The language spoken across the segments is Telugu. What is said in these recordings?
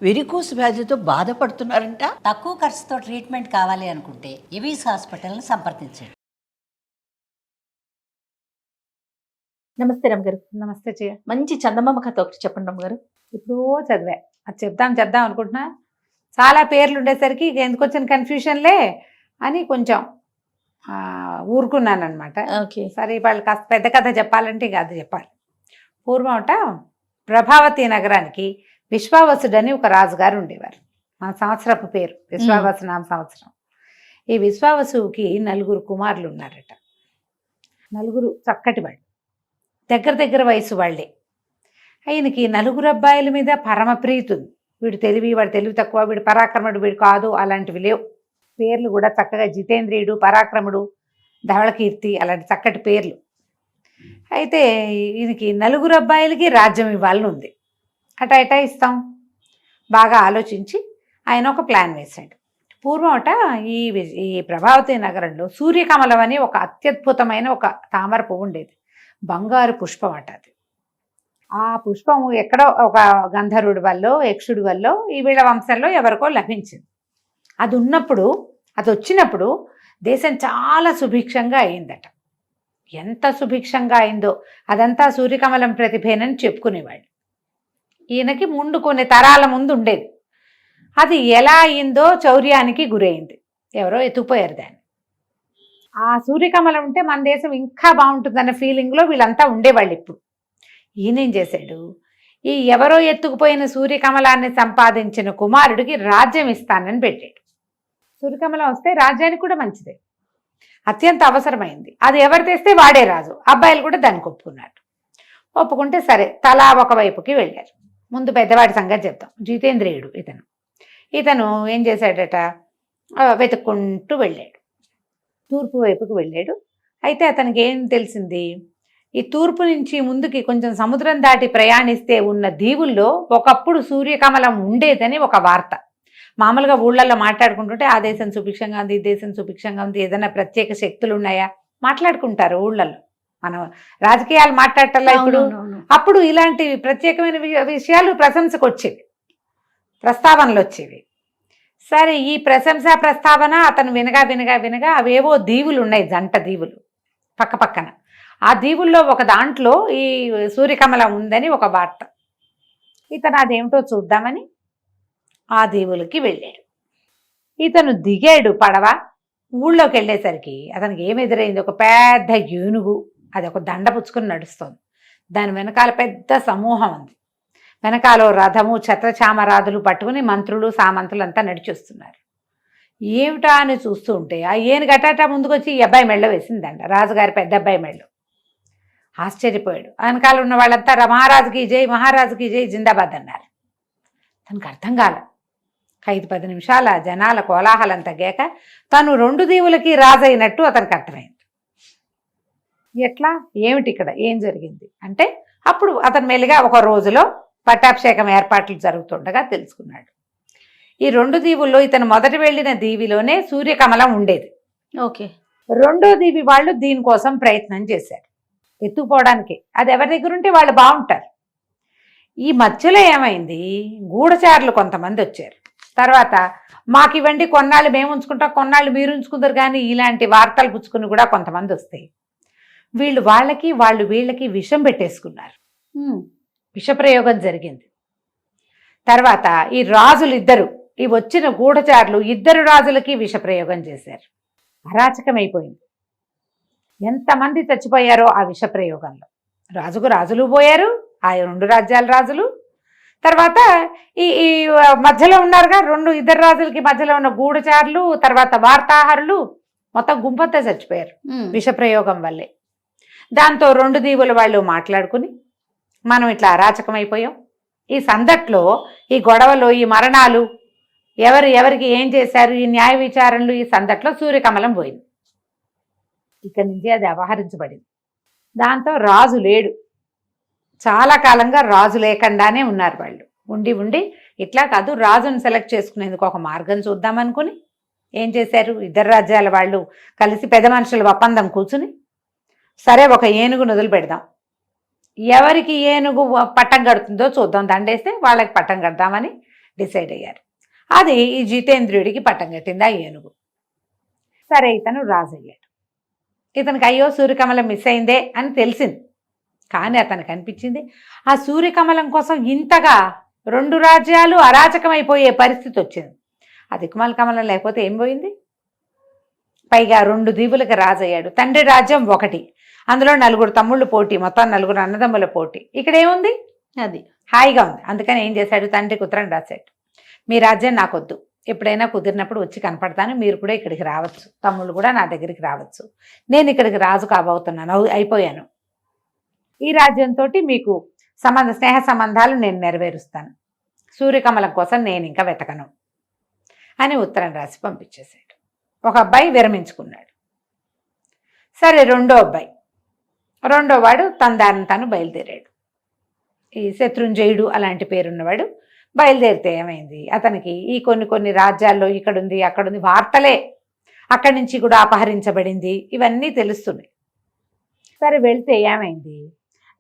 వెరికోస్ వ్యాధితో బాధపడుతున్నారంట. తక్కువ ఖర్చుతో ట్రీట్మెంట్ కావాలి అనుకుంటే ఎవిస్ హాస్పిటల్ని సంప్రదించండి. నమస్తే రమ్మగారు. నమస్తే చెయ్య. మంచి చందమామ కథ ఒకటి చెప్పండి రమ్మగారు. ఇప్పుడు చదివా, అది చెప్దాం అనుకుంటున్నా. చాలా పేర్లు ఉండేసరికి ఇక ఎందుకు వచ్చిన కన్ఫ్యూషన్లే అని కొంచెం ఊరుకున్నాను అనమాట. ఓకే. సరే వాళ్ళు కాస్త పెద్ద కథ చెప్పాలంటే ఇక అది చెప్పాలి. పూర్వం ప్రభావతి నగరానికి విశ్వావసుడని ఒక రాజుగారు ఉండేవారు. మన సంవత్సరపు పేరు విశ్వావసు నామ సంవత్సరం. ఈ విశ్వావసుకి 4 కుమారులు ఉన్నారట. 4 చక్కటి వాళ్ళు, దగ్గర వయసు వాళ్ళే. ఆయనకి 4 అబ్బాయిల మీద పరమ ప్రీతి ఉంది. వీడు తెలివి, వాడు తెలివి తక్కువ, వీడు పరాక్రముడు, వీడు కాదు, అలాంటివి లేవు. పేర్లు కూడా చక్కగా జితేంద్రియుడు, పరాక్రముడు, ధవళకీర్తి, అలాంటి చక్కటి పేర్లు. అయితే ఈయనకి 4 అబ్బాయిలకి రాజ్యం ఇవ్వాలని ఉంది. అటా ఇస్తాం. బాగా ఆలోచించి ఆయన ఒక ప్లాన్ వేశాడు. పూర్వం ఈ ప్రభావతి నగరంలో సూర్యకమలం అని ఒక అత్యద్భుతమైన ఒక తామర పువ్వు ఉండేది. బంగారు పుష్పం అది. ఆ పుష్పము ఎక్కడో ఒక గంధర్వుడి వల్ల, యక్షుడి వల్ల, ఈ వీళ్ళ వంశంలో ఎవరికో లభించింది. అది వచ్చినప్పుడు దేశం చాలా సుభిక్షంగా అయిందట. ఎంత సుభిక్షంగా అయిందో అదంతా సూర్యకమలం ప్రతిభేనని చెప్పుకునేవాళ్ళు. ఈయనకి ముందు కొన్ని తరాల ముందు ఉండేది. అది ఎలా అయిందో చౌర్యానికి గురైంది. ఎవరో ఎత్తుపోయారు దాన్ని. ఆ సూర్యకమలం ఉంటే మన దేశం ఇంకా బాగుంటుందన్న ఫీలింగ్లో వీళ్ళంతా ఉండేవాళ్ళు. ఇప్పుడు ఈయనేం చేశాడు, ఈ ఎవరో ఎత్తుకుపోయిన సూర్యకమలాన్ని సంపాదించిన కుమారుడికి రాజ్యం ఇస్తానని పెట్టాడు. సూర్యకమలం వస్తే రాజ్యానికి కూడా మంచిదే, అత్యంత అవసరమైంది. అది ఎవరు తెస్తే వాడే రాజు. అబ్బాయిలు కూడా దానికి ఒప్పుకుంటే సరే, తలా ఒకవైపుకి వెళ్ళారు. ముందు పెద్దవాడి సంగతి చెప్తాం. జితేంద్రియుడు ఇతను ఏం చేశాడట, వెతుక్కుంటూ వెళ్ళాడు. తూర్పు వైపుకి వెళ్ళాడు. అయితే అతనికి ఏం తెలిసింది, ఈ తూర్పు నుంచి ముందుకి కొంచెం సముద్రం దాటి ప్రయాణిస్తే ఉన్న దీవుల్లో ఒకప్పుడు సూర్యకమలం ఉండేదని ఒక వార్త. మామూలుగా ఊళ్ళల్లో మాట్లాడుకుంటుంటే ఆ దేశం సుభిక్షంగా ఉంది, ఈ దేశం సుభిక్షంగా ఉంది, ఏదైనా ప్రత్యేక శక్తులు ఉన్నాయా మాట్లాడుకుంటారు ఊళ్ళల్లో. మనం రాజకీయాలు మాట్లాడటల్లా ఇప్పుడు. అప్పుడు ఇలాంటి ప్రత్యేకమైన విషయాలు ప్రశంసకు వచ్చేవి, ప్రస్తావనలు వచ్చేవి. సరే, ఈ ప్రశంసా ప్రస్తావన అతను వినగా అవేవో దీవులు ఉన్నాయి, జంట దీవులు పక్కన. ఆ దీవుల్లో ఒక దాంట్లో ఈ సూర్యకమలం ఉందని ఒక వార్త. ఇతను అదేమిటో చూద్దామని ఆ దీవులకి వెళ్ళాడు. ఇతను దిగాడు పడవ. ఊళ్ళోకి వెళ్ళేసరికి అతనికి ఏమి ఎదురైంది, ఒక పెద్ద ఏనుగు. అది ఒక దండ పుచ్చుకొని నడుస్తుంది. దాని వెనకాల పెద్ద సమూహం ఉంది. వెనకాల రథము, ఛత్రచామరాదులు పట్టుకుని మంత్రులు, సామంతులు అంతా నడిచొస్తున్నారు. ఏమిటా అని చూస్తూ ఉంటే ఆ ఏనుగటాట ముందుకు వచ్చి ఈ అబ్బాయి మెళ్ళ వేసిందంట, రాజుగారి పెద్ద అబ్బాయి మెళ్ళు. ఆశ్చర్యపోయాడు. వెనకాల ఉన్న వాళ్ళంతా మహారాజుకి జై జిందాబాద్ అన్నారు. తనకు అర్థం కాల. 5-10 నిమిషాల జనాల కోలాహలం తగ్గాక తను 2 దీవులకి రాజైనట్టు అతనికి అర్థమైంది. ఎట్లా, ఏమిటి ఇక్కడ ఏం జరిగింది అంటే, అప్పుడు అతను మెల్లిగా ఒక రోజులో పట్టాభిషేకం ఏర్పాట్లు జరుగుతుండగా తెలుసుకున్నాడు. ఈ 2 దీవుల్లో ఇతను మొదట వెళ్ళిన దీవిలోనే సూర్యకమలం ఉండేది. ఓకే. 2వ దీవి వాళ్ళు దీనికోసం ప్రయత్నం చేశారు, ఎత్తుకుపోవడానికి. అది ఎవరి దగ్గర ఉంటే వాళ్ళు బాగుంటారు. ఈ మధ్యలో ఏమైంది, గూఢచారులు కొంతమంది వచ్చారు. తర్వాత మాకు ఇవ్వండి, కొన్నాళ్ళు మేము ఉంచుకుంటాం, కొన్నాళ్ళు మీరు ఉంచుకుంటారు, కానీ ఇలాంటి వార్తలు పుచ్చుకుని కూడా కొంతమంది వస్తాయి. వాళ్ళు వీళ్ళకి విషం పెట్టేసుకున్నారు. విషప్రయోగం జరిగింది. తర్వాత ఈ రాజులు ఈ వచ్చిన గూఢచారులు 2 రాజులకి విషప్రయోగం చేశారు. అరాచకమైపోయింది. ఎంతమంది చచ్చిపోయారో ఆ విషప్రయోగంలో. రాజులు పోయారు, ఆ 2 రాజ్యాల రాజులు. తర్వాత ఈ మధ్యలో ఉన్నారుగా 2 రాజులకి మధ్యలో ఉన్న గూఢచారులు, తర్వాత వార్తాహరులు, మొత్తం గుంపంతా చచ్చిపోయారు విషప్రయోగం వల్లే. దాంతో 2 దీవుల వాళ్ళు మాట్లాడుకుని, మనం ఇట్లా అరాచకమైపోయాం, ఈ సందట్లో, ఈ గొడవలో, ఈ మరణాలు, ఎవరికి ఏం చేశారు, ఈ న్యాయ విచారణలు, ఈ సందట్లో సూర్యకమలం పోయింది. ఇక్కడి నుంచి అది అపహరించబడింది. దాంతో రాజు లేడు. చాలా కాలంగా రాజు లేకుండానే ఉన్నారు వాళ్ళు. ఉండి ఇట్లా కాదు, రాజును సెలెక్ట్ చేసుకునేందుకు ఒక మార్గం చూద్దామనుకుని ఏం చేశారు, 2 రాజ్యాల వాళ్ళు కలిసి పెద్ద మనుషుల ఒప్పందం కూర్చుని, సరే ఒక ఏనుగు వదిలి పెడదాం, ఎవరికి ఏనుగు పట్టం కడుతుందో చూద్దాం, దండేస్తే వాళ్ళకి పట్టం కడదామని డిసైడ్ అయ్యారు. అది ఈ జితేంద్రుడికి పట్టం కట్టింది ఆ ఏనుగు. సరే ఇతను రాజు అయ్యాడు. ఇతనికి అయ్యో సూర్యకమలం మిస్ అయిందే అని తెలిసింది. కానీ అతనికి అనిపించింది ఆ సూర్యకమలం కోసం ఇంతగా 2 రాజ్యాలు అరాచకమైపోయే పరిస్థితి వచ్చింది. ఆ దిక్కుమాల కమలం లేకపోతే ఏం పోయింది? పైగా 2 దీవులకు రాజు అయ్యాడు. తండ్రి రాజ్యం 1, అందులో 4 తమ్ముళ్ళు పోటీ, మొత్తం 4 అన్నదమ్ముల పోటీ. ఇక్కడ ఏముంది? అది హాయిగా ఉంది. అందుకని ఏం చేశాడు, తండ్రికి ఉత్తరం రాశాడు, మీ రాజ్యం నాకొద్దు, ఎప్పుడైనా కుదిరినప్పుడు వచ్చి కనపడతాను, మీరు కూడా ఇక్కడికి రావచ్చు, తమ్ముళ్ళు కూడా నా దగ్గరికి రావచ్చు, నేను ఇక్కడికి రాజు కాబోతున్నాను, అయిపోయాను, ఈ రాజ్యంతో మీకు స్నేహ సంబంధాలు నేను నెరవేరుస్తాను, సూర్యకమలం కోసం నేను ఇంకా వెతకను అని ఉత్తరం రాసి పంపించేశాడు. ఒక అబ్బాయి విరమించుకున్నాడు. సరే రెండో వాడు తన దారిని తను బయలుదేరాడు. ఈ శత్రుంజయుడు అలాంటి పేరున్నవాడు బయలుదేరితే ఏమైంది, అతనికి ఈ కొన్ని రాజ్యాల్లో ఇక్కడుంది అక్కడుంది వార్తలే, అక్కడి నుంచి కూడా అపహరించబడింది, ఇవన్నీ తెలుస్తున్నాయి. సరే వెళ్తే ఏమైంది,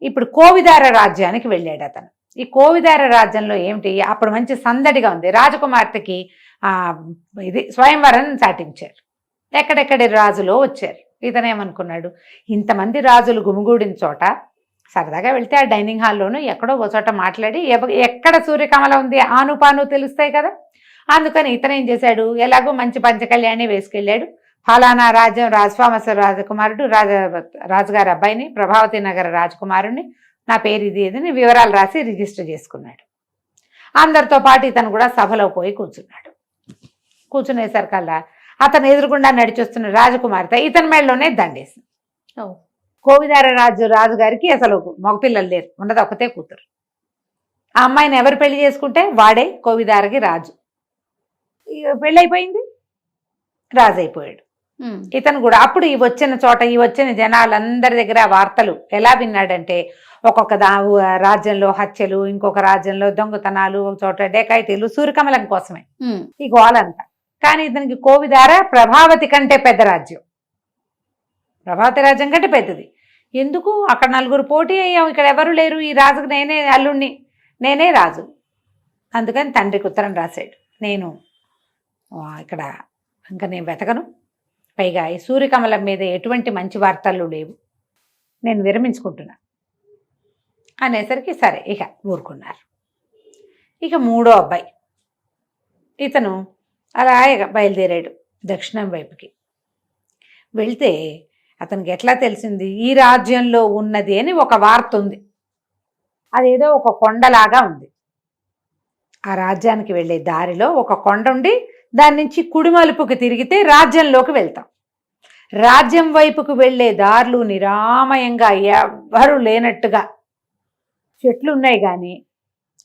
ఇప్పుడు కోవిదార రాజ్యానికి వెళ్ళాడు అతను. ఈ కోవిదార రాజ్యంలో ఏమిటి, అప్పుడు మంచి సందడిగా ఉంది. రాజకుమార్తెకి ఇది స్వయంవరం చాటించారు, ఎక్కడెక్కడి రాజులో వచ్చారు. ఇతనేమనుకున్నాడు, ఇంతమంది రాజులు గుమిగూడిన చోట సరదాగా వెళ్తే ఆ డైనింగ్ హాల్లోనూ ఎక్కడో ఒక చోట మాట్లాడి ఎక్కడ సూర్యకమలం ఉంది ఆనుపాను తెలుస్తాయి కదా. అందుకని ఇతనేం చేశాడు, ఎలాగో మంచి పంచకళ్యాణి వేసుకెళ్ళాడు. ఫలానా రాజ్యం రాజస్వామస రాజకుమారుడు రాజుగారి అబ్బాయిని, ప్రభావతి నగర రాజకుమారుడిని, నా పేరు ఇది ఏదని వివరాలు రాసి రిజిస్టర్ చేసుకున్నాడు. అందరితో పాటు ఇతను కూడా సభలో పోయి కూర్చున్నాడు. కూర్చునేసరికల్లా అతను ఎదురుగుండా నడిచొస్తున్న రాజకుమార్తె ఇతని మెడలోనే దండేసింది. కోవిదార రాజుగారికి అసలు మగపిల్లలు లేరు, ఉన్నది ఒకతే కూతురు. ఆ అమ్మాయిని ఎవరు పెళ్లి చేసుకుంటే వాడే కోవిదారకి రాజు. పెళ్ళైపోయింది, రాజు అయిపోయాడు. ఇతను కూడా అప్పుడు ఈ వచ్చిన జనాలందరి దగ్గర వార్తలు ఎలా విన్నాడంటే, ఒక్కొక్క రాజ్యంలో హత్యలు, ఇంకొక రాజ్యంలో దొంగతనాలు, ఒక చోట డేకాయిటీలు, సూర్యకమలం కోసమే ఈ గోలంతా. కానీ ఇతనికి కోవిదార ప్రభావతి కంటే పెద్ద రాజ్యం, ప్రభావతి రాజ్యం కంటే పెద్దది. ఎందుకు, అక్కడ 4 పోటీ అయ్యాం, ఇక్కడ ఎవరు లేరు, ఈ రాజుకు నేనే అల్లుణ్ణి, నేనే రాజు. అందుకని తండ్రికి ఉత్తరం రాశాడు, నేను ఇక్కడ ఇంకా నేను వెతకను, పైగా ఈ సూర్యకమలం మీద ఎటువంటి మంచి వార్తలు లేవు, నేను విరమించుకుంటున్నా అనేసరికి సరే ఇక ఊరుకున్నారు. ఇక 3వ అబ్బాయి ఇతను అలా ఇక బయలుదేరాడు దక్షిణం వైపుకి. వెళ్తే అతనికి ఎట్లా తెలిసింది, ఈ రాజ్యంలో ఉన్నది అని ఒక వార్త ఉంది, అదేదో ఒక కొండలాగా ఉంది. ఆ రాజ్యానికి వెళ్ళే దారిలో ఒక కొండ ఉండి దాని నుంచి కుడిమలుపుకి తిరిగితే రాజ్యంలోకి వెళ్తాం. రాజ్యం వైపుకు వెళ్ళే దారులు నిరామయంగా ఎవ్వరూ లేనట్టుగా చెట్లు ఉన్నాయి, కానీ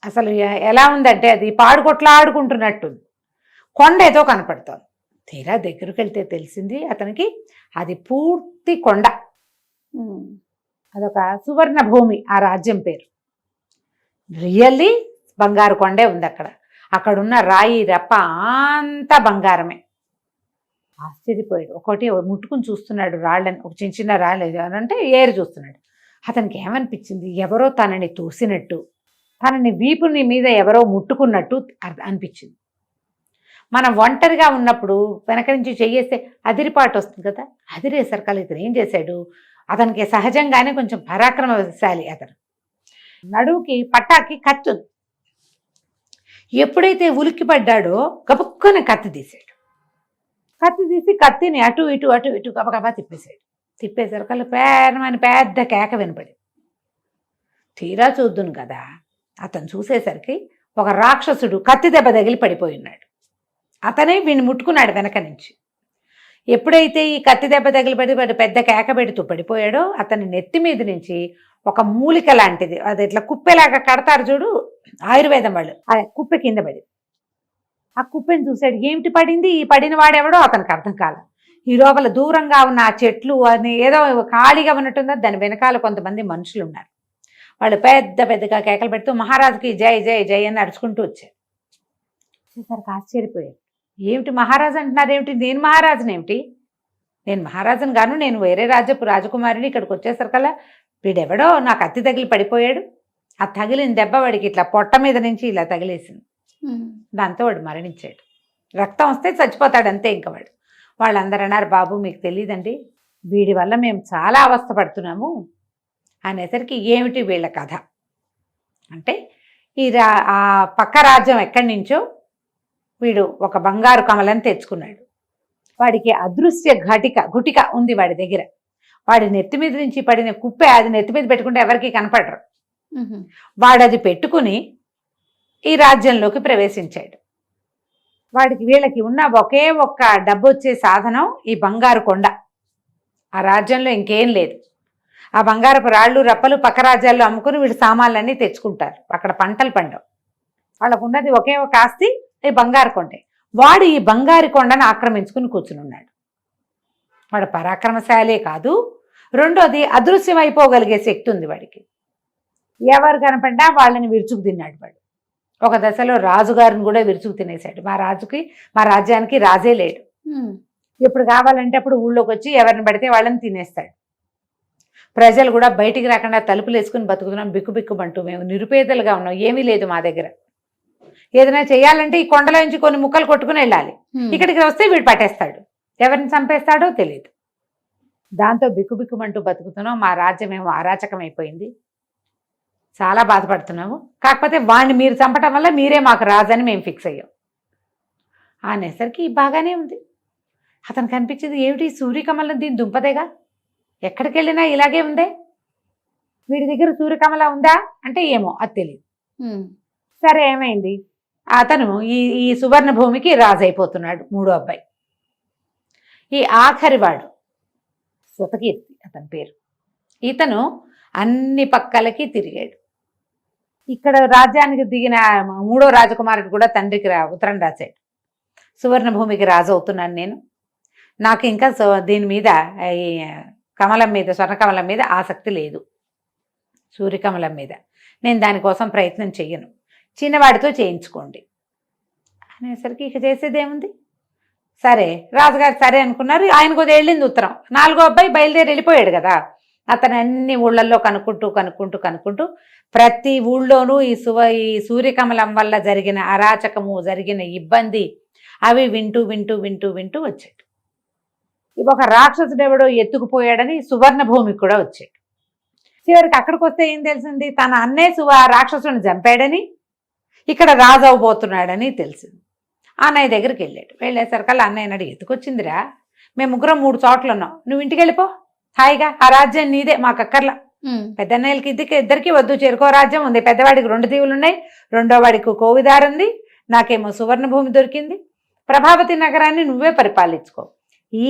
అసలు ఎలా ఉందంటే అది పాడుకొట్లాడుకుంటున్నట్టుంది. కొండ ఏదో కనపడుతోంది. తీరా దగ్గరికి వెళ్తే తెలిసింది అతనికి అది పూర్తి కొండ, అదొక సువర్ణ భూమి. ఆ రాజ్యం పేరు రియల్లీ బంగారు కొండే ఉంది. అక్కడున్న రాయి రప్ప అంతా బంగారమే. ఆశ్చర్యపోయాడు. ఒకటి ముట్టుకుని చూస్తున్నాడు రాళ్ళని, ఒక చిన్న రాళ్ళు అంటే ఏరు చూస్తున్నాడు. అతనికి ఏమనిపించింది, ఎవరో తనని తోసినట్టు, తనని వీపుని మీద ఎవరో ముట్టుకున్నట్టు అనిపించింది. మనం ఒంటరిగా ఉన్నప్పుడు వెనక నుంచి చెయ్యేస్తే అదిరిపాటు వస్తుంది కదా, అదిరేసరికల్లా ఇతను ఏం చేశాడు, అతనికి సహజంగానే కొంచెం పరాక్రమశాలి. అతను నడువుకి పట్టాకి కత్తి, ఎప్పుడైతే ఉలిక్కి పడ్డాడో గబుక్కున కత్తి తీశాడు. కత్తి తీసి కత్తిని అటు ఇటు గబగబా తిప్పేశాడు. తిప్పేసరికల్లా పెద్ద కేక వినపడి, తీరా చూద్దును కదా అతను చూసేసరికి ఒక రాక్షసుడు కత్తి దెబ్బ తగిలి పడిపోయి ఉన్నాడు. అతనే వీడిని ముట్టుకున్నాడు వెనక నుంచి. ఎప్పుడైతే ఈ కత్తి దెబ్బ తగిలి పెద్ద కేక పెడుతూ పడిపోయాడో అతని నెత్తి మీద నుంచి ఒక మూలిక లాంటిది, అది ఇట్లా కుప్పెలాగా కడతారు చూడు ఆయుర్వేదం వాళ్ళు, ఆ కుప్పె కింద పడింది. ఆ కుప్పెని చూశాడు, ఏమిటి పడింది, ఈ పడిన వాడెవడో అతనికి అర్థం కాల. ఈ లోపల దూరంగా ఉన్న ఆ చెట్లు అని ఏదో ఖాళీగా ఉన్నట్టుందో దాని వెనకాల కొంతమంది మనుషులు ఉన్నారు. వాళ్ళు పెద్దగా కేకలు పెడుతూ మహారాజుకి జై జై జై అని అరుచుకుంటూ వచ్చారు. వచ్చేసరికి ఆశ్చర్యపోయారు, ఏమిటి మహారాజు అంటున్నారు, ఏమిటి, నేను మహారాజునేమిటి, నేను మహారాజుని గాను, నేను వేరే రాజ్యపు రాజకుమారిని. ఇక్కడికి వచ్చేసరికల్లా వీడెవడో నాకు కత్తి తగిలి పడిపోయాడు. ఆ తగిలిన దెబ్బ వాడికి ఇట్లా పొట్ట మీద నుంచి ఇలా తగిలేసింది. దాంతో వాడు మరణించాడు. రక్తం వస్తే చచ్చిపోతాడు అంతే. ఇంకా వాళ్ళందరూ అన్నారు, బాబు మీకు తెలియదండి, వీడి వల్ల మేము చాలా అవస్థ పడుతున్నాము అనేసరికి ఏమిటి వీళ్ళ కథ అంటే, ఆ పక్క రాజ్యం ఎక్కడి నుంచో వీడు ఒక బంగారు కమలని తెచ్చుకున్నాడు. వాడికి అదృశ్య గుటిక ఉంది వాడి దగ్గర. వాడి నెత్తి మీద నుంచి పడిన కుప్పే అది నెత్తి మీద పెట్టుకుంటే ఎవరికి కనపడరు. వాడు అది పెట్టుకుని ఈ రాజ్యంలోకి ప్రవేశించాడు. వీళ్ళకి ఉన్న ఒకే ఒక్క డబ్బు వచ్చే సాధనం ఈ బంగారు కొండ. ఆ రాజ్యంలో ఇంకేం లేదు. ఆ బంగారపు రాళ్ళు రప్పలు పక్క రాజ్యాల్లో అమ్ముకుని వీడు సామాన్లన్నీ తెచ్చుకుంటారు. అక్కడ పంటలు పండవు. వాళ్ళకు ఉన్నది ఒకే ఒక ఆస్తి ఈ బంగారు కొండే. వాడు ఈ బంగారు కొండను ఆక్రమించుకుని కూర్చుని ఉన్నాడు. వాడు పరాక్రమశాలే కాదు, రెండోది అదృశ్యమైపోగలిగే శక్తి ఉంది వాడికి. ఎవరు కనపడ్డా వాళ్ళని విరుచుకు తిన్నాడు వాడు. ఒక దశలో రాజుగారిని కూడా విరుచుకు తినేశాడు. మా రాజ్యానికి రాజే లేడు. ఎప్పుడు కావాలంటే అప్పుడు ఊళ్ళోకి వచ్చి ఎవరిని పడితే వాళ్ళని తినేస్తాడు. ప్రజలు కూడా బయటికి రాకుండా తలుపులు వేసుకుని బతుకుతున్నాం, బిక్కుబిక్కుమంటూ మేము నిరుపేదలుగా ఉన్నాం, ఏమీ లేదు మా దగ్గర. ఏదైనా చేయాలంటే ఈ కొండలో నుంచి కొన్ని ముక్కలు కొట్టుకుని వెళ్ళాలి. ఇక్కడికి వస్తే వీడు పట్టేస్తాడు, ఎవరిని చంపేస్తాడో తెలియదు. దాంతో బిక్కుబిక్కుమంటూ బతుకుతున్నాం. మా రాజ్యం ఏమో అరాచకం అయిపోయింది, చాలా బాధపడుతున్నాము. కాకపోతే వాడిని మీరు చంపటం వల్ల మీరే మాకు రాజని మేము ఫిక్స్ అయ్యాం అనేసరికి బాగానే ఉంది. అతనికి అనిపించింది, ఏమిటి సూర్యకమలం దీని దుంపదేగా, ఎక్కడికి వెళ్ళినా ఇలాగే ఉందే, వీడి దగ్గర సూర్యకమల ఉందా అంటే ఏమో అది తెలియదు. సరే ఏమైంది, అతను ఈ సువర్ణ భూమికి రాజు అయిపోతున్నాడు. మూడో అబ్బాయి, ఈ ఆఖరివాడు శృతకీర్తి అతని పేరు. ఇతను అన్ని పక్కలకి తిరిగాడు. ఇక్కడ రాజ్యానికి దిగిన మూడో రాజకుమారుడు కూడా తండ్రికి ఉత్తరం రాశాడు, సువర్ణ భూమికి రాజు అవుతున్నాను నేను, నాకు ఇంకా దీని మీద ఈ కమలం మీద స్వర్ణకమలం మీద ఆసక్తి లేదు, సూర్యకమలం మీద నేను దానికోసం ప్రయత్నం చెయ్యను, చిన్నవాడితో చేయించుకోండి అనేసరికి ఇక చేసేదేముంది. సరే రాజుగారు సరే అనుకున్నారు. ఆయనకు వెళ్ళింది ఉత్తరం. నాలుగో అబ్బాయి బయలుదేరి వెళ్ళిపోయాడు కదా. అతను అన్ని ఊళ్ళల్లో కనుక్కుంటూ ప్రతి ఊళ్ళోనూ ఈ సూర్యకమలం వల్ల జరిగిన అరాచకము, జరిగిన ఇబ్బంది అవి వింటూ వచ్చాడు. ఒక రాక్షసుడు ఎవడో ఎత్తుకుపోయాడని సువర్ణ భూమికి కూడా వచ్చాడు. చివరికి అక్కడికి వస్తే ఏం తెలిసింది, తన అన్నే రాక్షసుని చంపాడని, ఇక్కడ రాజు అవబోతున్నాడని తెలిసింది. అన్నయ్య దగ్గరికి వెళ్ళాడు. వెళ్ళేసరికల్లా అన్నయ్య అడిగి, ఎత్తుకొచ్చిందిరా, మేము ముగ్గురం 3 చోట్ల ఉన్నాం, నువ్వు ఇంటికి వెళ్ళిపో హాయిగా, ఆ రాజ్యం నీదే, మాకు అక్కర్లా. పెద్దన్నయ్యలకి ఇద్దరికి వద్దు, చెరుకో రాజ్యం ఉంది, పెద్దవాడికి 2 దీవులు ఉన్నాయి, రెండో వాడికి కోవిదారు ఉంది, నాకేమో సువర్ణ భూమి దొరికింది, ప్రభావతి నగరాన్ని నువ్వే పరిపాలించుకో, ఈ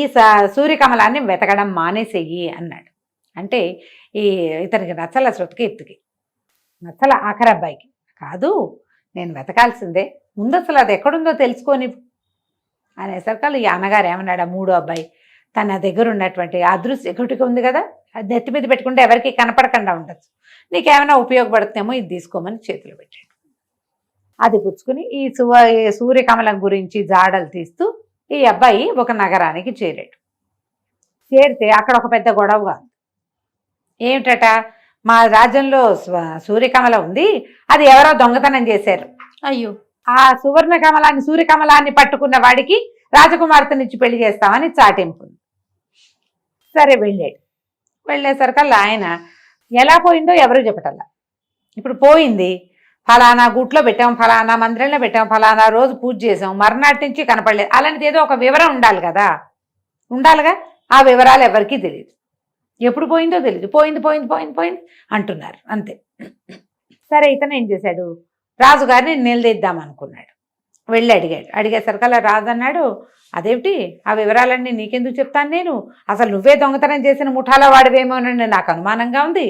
సూర్యకమలాన్ని వెతకడం మానేసేయి అన్నాడు. అంటే ఇతనికి నచ్చల, శృతకీర్తికి నచ్చల, ఆఖరి అబ్బాయికి. కాదు నేను వెతకాల్సిందే, ముందు అసలు అది ఎక్కడుందో తెలుసుకొని అనేసరికి ఈ అన్నగారు ఏమన్నాడు, ఆ మూడో అబ్బాయి తన దగ్గర ఉన్నటువంటి అదృశ్య గుటిక ఉంది కదా, అది నెత్తి మీద పెట్టుకుంటే ఎవరికి కనపడకుండా ఉండొచ్చు, నీకేమైనా ఉపయోగపడుతుందేమో ఇది తీసుకోమని చేతిలో పెట్టాడు. అది పుచ్చుకుని ఈ సూర్యకమలం గురించి జాడలు తీస్తూ ఈ అబ్బాయి ఒక నగరానికి చేరాడు. చేరితే అక్కడ ఒక పెద్ద గొడవ ఉంది. ఏమిటట, మా రాజ్యంలో సూర్యకమలం ఉంది, అది ఎవరో దొంగతనం చేశారు. అయ్యో. ఆ సూర్యకమలాన్ని పట్టుకున్న వాడికి రాజకుమార్తెనిచ్చి పెళ్లి చేస్తామని చాటింపు. సరే వెళ్ళేసరికల్లా ఆయన ఎలా పోయిందో ఎవరు చెప్పటల్లా. ఇప్పుడు పోయింది, ఫలానా గుట్లో పెట్టాం, ఫలానా మందిరంలో పెట్టాం, ఫలానా రోజు పూజ చేసాం, మర్నాటి నుంచి కనపడలేదు, అలాంటిది ఏదో ఒక వివరం ఉండాలిగా. ఆ వివరాలు ఎవరికీ తెలియదు, ఎప్పుడు పోయిందో తెలియదు, పోయింది అంటున్నారు అంతే. సరే ఇతను ఏం చేశాడు, రాజుగారిని నిలదీద్దాం అనుకున్నాడు. వెళ్ళి అడిగేసరికల్లా రాజు అన్నాడు, అదేమిటి ఆ వివరాలన్నీ నీకెందుకు చెప్తాను నేను, అసలు నువ్వే దొంగతనం చేసిన ముఠాలో వాడివేమోనని నాకు అనుమానంగా ఉంది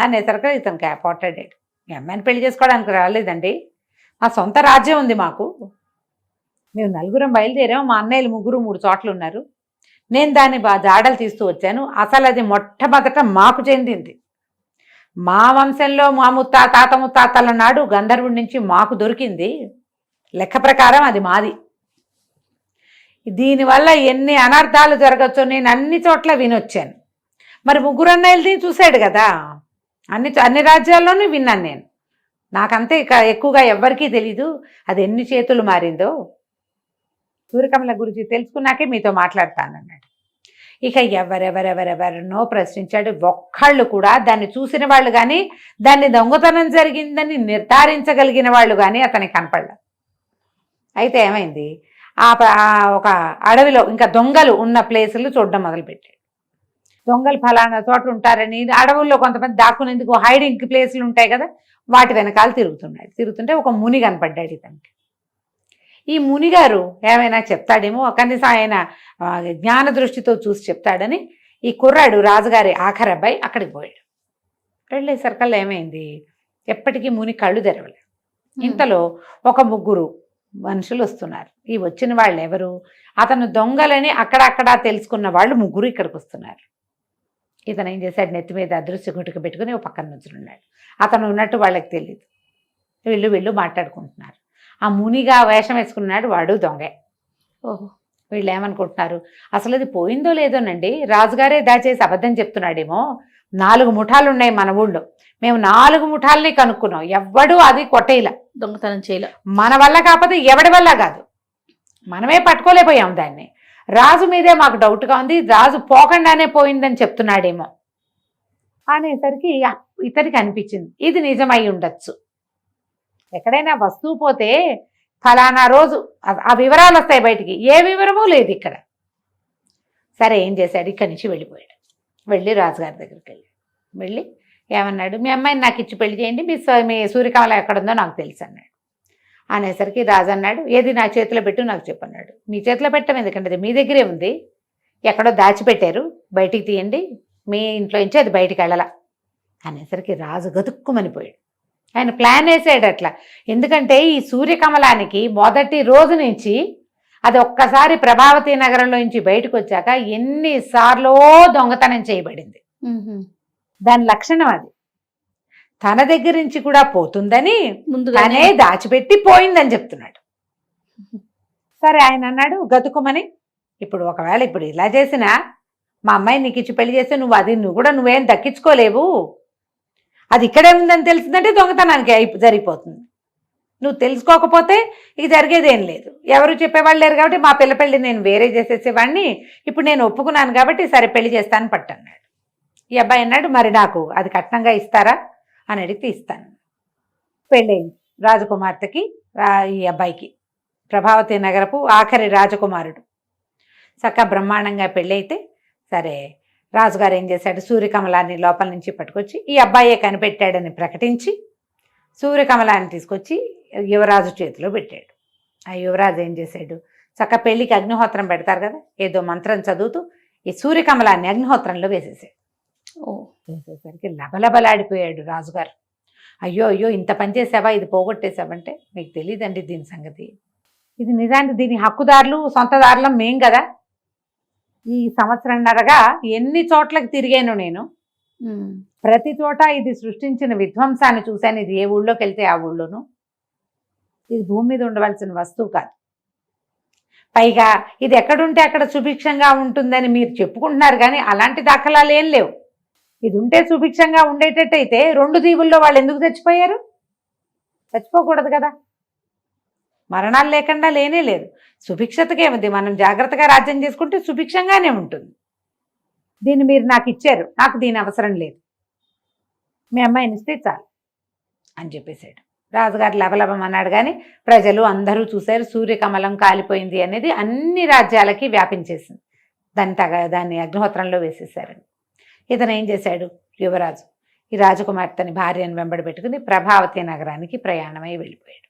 అనేసరికి ఇతనికి పోట్లాడాడు. ఈ అమ్మాయిని పెళ్లి చేసుకోవడానికి రాలేదండి, మా సొంత రాజ్యం ఉంది మాకు, మేము 4 బయలుదేరాం, మా అన్నయ్యలు 3 చోట్ల ఉన్నారు, నేను దాన్ని జాడలు తీస్తూ వచ్చాను, అసలు అది మొట్టమొదట మాకు చెందింది, మా వంశంలో మా తాత ముత్తాతల నాడు గంధర్వుడి నుంచి మాకు దొరికింది, లెక్క ప్రకారం అది మాది, దీనివల్ల ఎన్ని అనర్థాలు జరగచ్చో నేను అన్ని చోట్ల వినొచ్చాను. మరి 3 అన్నయ్యలది చూశాడు కదా, అన్ని రాజ్యాల్లోనూ విన్నాను నేను, నాకంతే ఎక్కువగా ఎవ్వరికీ తెలీదు అది ఎన్ని చేతులు మారిందో. సూర్యకమల గురించి తెలుసుకున్నాకే మీతో మాట్లాడతానన్నాడు. ఇక ఎవరెవరెవరెవరినో ప్రశ్నించాడు. ఒక్కళ్ళు కూడా దాన్ని చూసిన వాళ్ళు కానీ దాన్ని దొంగతనం జరిగిందని నిర్ధారించగలిగిన వాళ్ళు కానీ అతనికి కనపడలేదు. అయితే ఏమైంది, ఒక అడవిలో ఇంకా దొంగలు ఉన్న ప్లేసులు చూడడం మొదలుపెట్టాడు. దొంగలు ఫలానా చోట ఉంటారని, అడవుల్లో కొంతమంది దాక్కునేందుకు హైడింగ్ ప్లేసులు ఉంటాయి కదా, వాటి వెనకాల తిరుగుతుంటే ఒక ముని కనపడ్డాడు ఇతనికి. ఈ మునిగారు ఏమైనా చెప్తాడేమో, కనీసం ఆయన జ్ఞాన దృష్టితో చూసి చెప్తాడని ఈ కుర్రాడు రాజుగారి ఆఖరి అబ్బాయి అక్కడికి పోయాడు. వెళ్ళేసరికల్లా ఏమైంది, ఎప్పటికీ ముని కళ్ళు తెరవలేదు. ఇంతలో ఒక ముగ్గురు మనుషులు వస్తున్నారు. ఈ వచ్చిన వాళ్ళు ఎవరు, అతను దొంగలని అక్కడక్కడ తెలుసుకున్న వాళ్ళు ముగ్గురు ఇక్కడికి వస్తున్నారు. ఇతను ఏం చేశాడు, నెత్తి మీద అదృశ్య గుటుక పెట్టుకుని ఒక పక్కన నుంచున్నాడు. అతను ఉన్నట్టు వాళ్ళకి తెలియదు. వీళ్ళు మాట్లాడుకుంటున్నారు. ఆ మునిగా వేషం వేసుకున్నాడు వాడు దొంగే. ఓహో. వీళ్ళు ఏమనుకుంటున్నారు, అసలు అది పోయిందో లేదోనండి, రాజుగారే దాచేసి అబద్ధం చెప్తున్నాడేమో. 4 ముఠాలు ఉన్నాయి మన ఊళ్ళో, మేము 4 ముఠాలని కనుక్కున్నాం, ఎవ్వడూ అది కొట్టేలా, దొంగతనం చేయలే. మన వల్ల కాకపోతే ఎవడి వల్ల కాదు, మనమే పట్టుకోలేకపోయాం దాన్ని. రాజు మీదే మాకు డౌట్గా ఉంది, రాజు పోకుండానే పోయిందని చెప్తున్నాడేమో అనేసరికి ఇతనికి అనిపించింది ఇది నిజమై ఉండొచ్చు. ఎక్కడైనా వస్తువు పోతే ఫలానా రోజు ఆ వివరాలు వస్తాయి బయటికి, ఏ వివరమూ లేదు ఇక్కడ. సరే ఏం చేశాడు, ఇక్కడి నుంచి వెళ్ళిపోయాడు. వెళ్ళి రాజుగారి దగ్గరికి వెళ్ళి ఏమన్నాడు, మీ అమ్మాయిని నాకు ఇచ్చి పెళ్లి చేయండి, మీ సూర్యకమల ఎక్కడుందో నాకు తెలుసు అన్నాడు. అనేసరికి రాజు అన్నాడు, ఏది నా చేతిలో పెట్టు నాకు చెప్పన్నాడు. మీ చేతిలో పెట్టం ఎందుకంటే అది మీ దగ్గరే ఉంది, ఎక్కడో దాచిపెట్టారు, బయటికి తీయండి, మీ ఇంట్లో నుంచి అది బయటికి వెళ్ళాల అనేసరికి రాజు గతుక్కుమనిపోయాడు. ఆయన ప్లాన్ వేసాడు అట్లా. ఎందుకంటే ఈ సూర్యకమలానికి మొదటి రోజు నుంచి అది ఒక్కసారి ప్రభావతి నగరంలో నుంచి బయటకు వచ్చాక ఎన్నిసార్లు దొంగతనం చేయబడింది. దాని లక్షణం అది. తన దగ్గర నుంచి కూడా పోతుందని ముందుగానే దాచిపెట్టి పోయిందని చెప్తున్నాడు. సరే ఆయన అన్నాడు గతుకుమని, ఇప్పుడు ఒకవేళ ఇప్పుడు ఇలా చేసినా మా అమ్మాయి నీకు ఇచ్చి పెళ్లి చేస్తే నువ్వేం దక్కించుకోలేవు, అది ఇక్కడే ఉందని తెలిసిందంటే దొంగతనానికి జరిగిపోతుంది. నువ్వు తెలుసుకోకపోతే ఇక జరిగేదేం లేదు, ఎవరు చెప్పేవాళ్ళు లేరు కాబట్టి మా పిల్ల పెళ్లి నేను వేరే చేసేసేవాడిని, ఇప్పుడు నేను ఒప్పుకున్నాను కాబట్టి సరే పెళ్లి చేస్తాను పట్టన్నాడు. ఈ అబ్బాయి అన్నాడు, మరి నాకు అది కట్నంగా ఇస్తారా అని అడిగితే ఇస్తాను. పెళ్ళయింది రాజకుమార్తెకి, ఈ అబ్బాయికి. ప్రభావతి నగరపు ఆఖరి రాజకుమారుడు. చక్కగా బ్రహ్మాండంగా పెళ్ళైతే సరే రాజుగారు ఏం చేశాడు, సూర్యకమలాన్ని లోపల నుంచి పట్టుకొచ్చి ఈ అబ్బాయే కనిపెట్టాడని ప్రకటించి సూర్యకమలాన్ని తీసుకొచ్చి యువరాజు చేతిలో పెట్టాడు. ఆ యువరాజు ఏం చేశాడు, చక్క పెళ్లికి అగ్నిహోత్రం పెడతారు కదా, ఏదో మంత్రం చదువుతూ ఈ సూర్యకమలాన్ని అగ్నిహోత్రంలో వేసేసాడు. వేసేసరికి లబలబలాడిపోయాడు రాజుగారు. అయ్యో అయ్యో ఇంత పని చేసావా, ఇది పోగొట్టేసావంటే మీకు తెలియదండి దీని సంగతి, ఇది నిజానికి దీని హక్కుదారులు సొంతదారులం మేం కదా. ఈ సంవత్సరంన్నరగా ఎన్ని చోట్లకి తిరిగాను నేను, ప్రతి చోట ఇది సృష్టించిన విధ్వంసాన్ని చూశాను. ఇది ఏ ఊళ్ళోకి వెళ్తే ఆ ఊళ్ళోనూ, ఇది భూమి మీద ఉండవలసిన వస్తువు కాదు. పైగా ఇది ఎక్కడుంటే అక్కడ సుభిక్షంగా ఉంటుందని మీరు చెప్పుకుంటున్నారు కానీ అలాంటి దాఖలాలు ఏం లేవు. ఇది ఉంటే సుభిక్షంగా ఉండేటట్టయితే 2 దీవుల్లో వాళ్ళు ఎందుకు చచ్చిపోయారు, చచ్చిపోకూడదు కదా. మరణాలు లేకుండా లేనే లేదు. సుభిక్షతకేముంది, మనం జాగ్రత్తగా రాజ్యం చేసుకుంటే సుభిక్షంగానే ఉంటుంది. దీన్ని మీరు నాకు ఇచ్చారు, నాకు దీని అవసరం లేదు, మీ అమ్మాయిని ఇస్తే చాలు అని చెప్పేశాడు. రాజుగారు లబలబమన్నాడు కానీ ప్రజలు అందరూ చూశారు. సూర్యకమలం కాలిపోయింది అనేది అన్ని రాజ్యాలకి వ్యాపించేసింది. దాన్ని అగ్నిహోత్రంలో వేసేసారని. ఇతను ఏం చేశాడు, యువరాజు ఈ రాజకుమార్తెని భార్యను వెంబడి పెట్టుకుని ప్రభావతి నగరానికి ప్రయాణమై వెళ్ళిపోయాడు.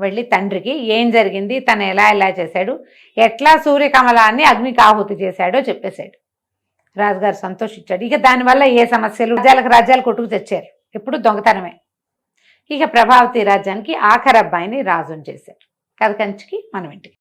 వెళ్ళి తండ్రికి ఏం జరిగింది, తను ఎలా చేశాడు, ఎట్లా సూర్యకమలాన్ని అగ్నికి ఆహుతి చేశాడో చెప్పేశాడు. రాజుగారు సంతోషించాడు. ఇక దానివల్ల ఏ సమస్యలు, రాజ్యాలు కొట్టుకు తెచ్చారు, ఎప్పుడు దొంగతనమే. ఇక ప్రభావతి రాజ్యానికి ఆఖరి అబ్బాయిని రాజుని చేశారు. కథ కంచికి మనం ఇంటికి.